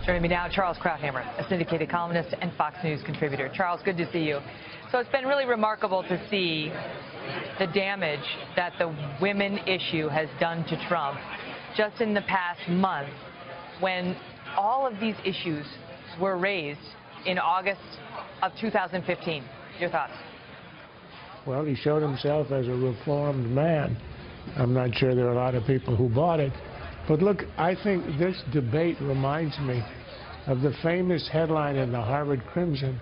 Joining me now, Charles Krauthammer, a syndicated columnist and Fox News contributor. Charles, good to see you. So it's been really remarkable to see the damage that the women issue has done to Trump just in the past month, when all of these issues were raised in August of 2015. Your thoughts? Well, he showed himself as a reformed man. I'm not sure there are a lot of people who bought it. But look, I think this debate reminds me of the famous headline in the Harvard Crimson,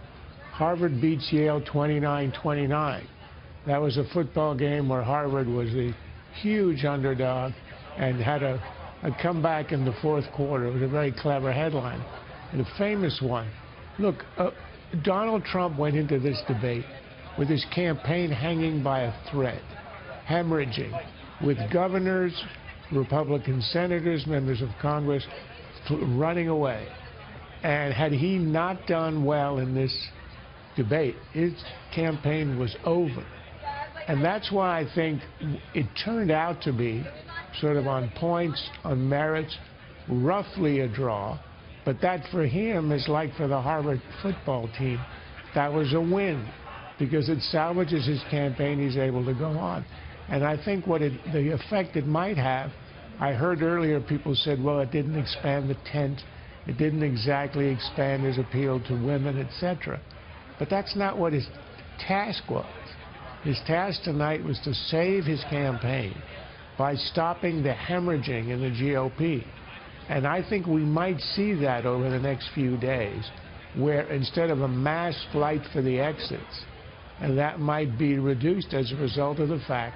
Harvard beats Yale 29-29. That was a football game where Harvard was a huge underdog and had a comeback in the fourth quarter. It was a very clever headline and a famous one. Look, Donald Trump went into this debate with his campaign hanging by a thread, hemorrhaging, with governors, Republican senators, members of Congress running away. And had he not done well in this debate, his campaign was over. And that's why I think it turned out to be sort of on points, on merits, roughly a draw. But that for him is like for the Harvard football team. That was a win because it salvages his campaign. He's able to go on. And I think the effect it might have, I heard earlier people said, well, it didn't expand the tent. It didn't exactly expand his appeal to women, etc. But that's not what his task was. His task tonight was to save his campaign by stopping the hemorrhaging in the GOP. And I think we might see that over the next few days, where instead of a mass flight for the exits, and that might be reduced as a result of the fact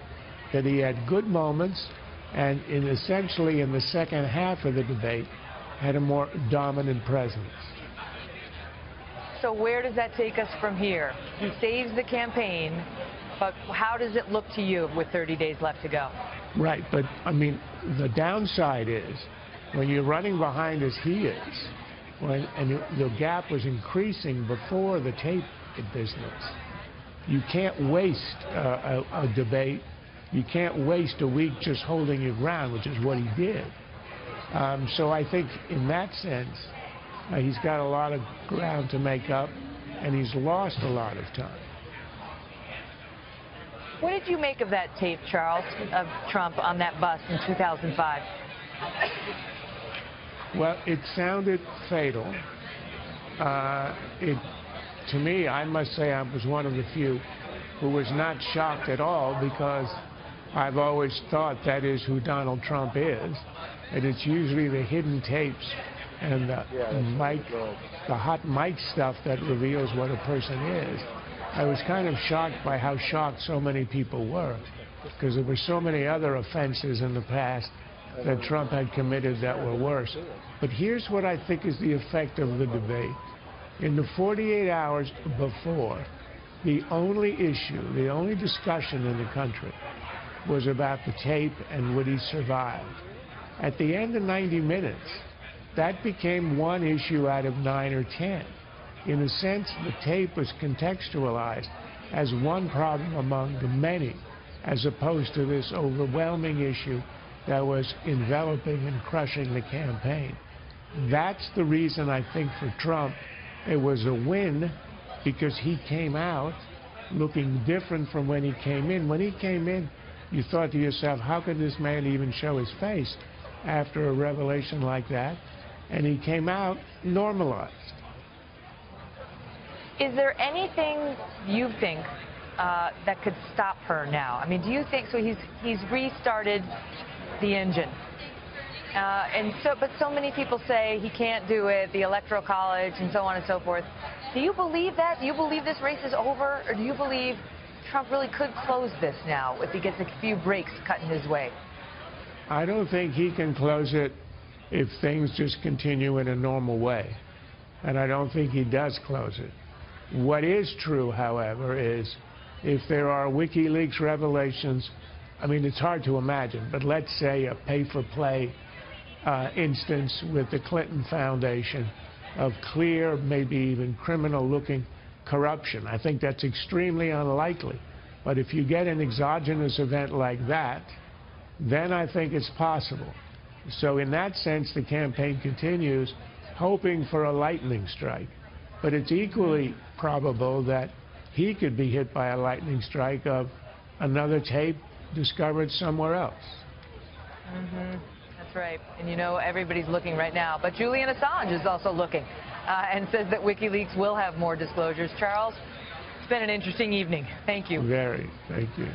that he had good moments and essentially in the second half of the debate had a more dominant presence. So where does that take us from here? He saves the campaign, but how does it look to you with 30 days left to go? Right, but I mean, the downside is when you're running behind as he is, and the gap was increasing before the tape business, you can't waste a debate. You can't waste a week just holding your ground, which is what he did. So I think in that sense, he's got a lot of ground to make up, and he's lost a lot of time. What did you make of that tape, Charles, of Trump on that bus in 2005? Well, it sounded fatal. To me, I must say I was one of the few who was not shocked at all, because I've always thought that is who Donald Trump is, and it's usually the hidden tapes and the hot mic stuff that reveals what a person is. I was kind of shocked by how shocked so many people were, because there were so many other offenses in the past that Trump had committed that were worse. But here's what I think is the effect of the debate. In the 48 hours before, the only issue, the only discussion in the country was about the tape and would he survive. At the end of 90 minutes, that became one issue out of 9 or 10. In a sense, the tape was contextualized as one problem among the many, as opposed to this overwhelming issue that was enveloping and crushing the campaign. That's the reason I think for Trump it was a win, because he came out looking different from when he came in. When he came in, you thought to yourself, how could this man even show his face after a revelation like that? And he came out normalized. Is there anything you think that could stop her now? I mean, do you think so? He's restarted the engine, but so many people say he can't do it, the Electoral College, and so on and so forth. Do you believe that? Do you believe this race is over, or do you believe Trump really could close this now if he gets a few breaks cut in his way? I don't think he can close it if things just continue in a normal way, and I don't think he does close it. What is true, however, is if there are WikiLeaks revelations, I mean, it's hard to imagine, but let's say a pay-for-play instance with the Clinton Foundation of clear, maybe even criminal-looking corruption. I think that's extremely unlikely. But if you get an exogenous event like that, then I think it's possible. So in that sense, the campaign continues, hoping for a lightning strike. But it's equally probable that he could be hit by a lightning strike of another tape discovered somewhere else. That's right. And you know, everybody's looking right now. But Julian Assange is also looking and says that WikiLeaks will have more disclosures. Charles, it's been an interesting evening. Thank you. Very. Thank you.